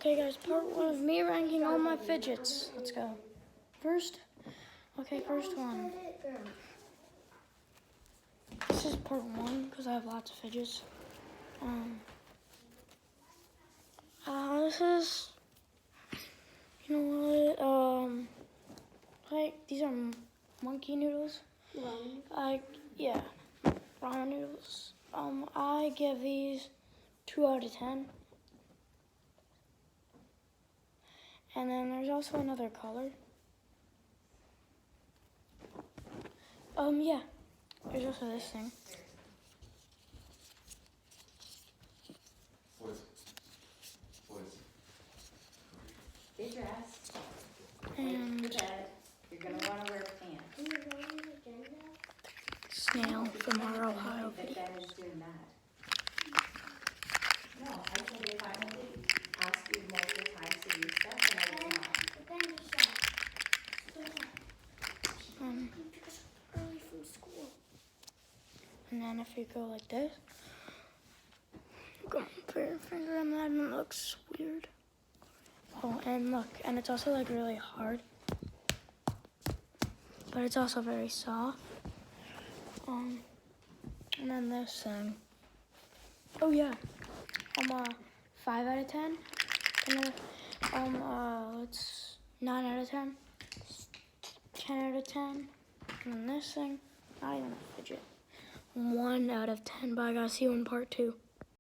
Okay, guys, part one of me ranking all my fidgets. Let's go. First one. This is part one because I have lots of fidgets. This is, you know what? Like these are monkey noodles. Yeah, ramen noodles. I give these 2 out of 10. And then there's also another color. Yeah. There's also this thing. Get dressed. And Wait for bed. You're going to want to wear pants. snail from our Ohio video. That is doing that. No, I told you if I only ask you multiple times to do stuff, then I will not. Early from school. And then if you go like this, go put your finger in that and it looks weird. Oh, and look, and it's also like really hard, but it's also very soft. And then this thing. Oh yeah, 5 out of 10. And then, it's 9 out of 10. 10 out of 10. And then this thing, not even a fidget. 1 out of 10, but I gotta see you in part 2.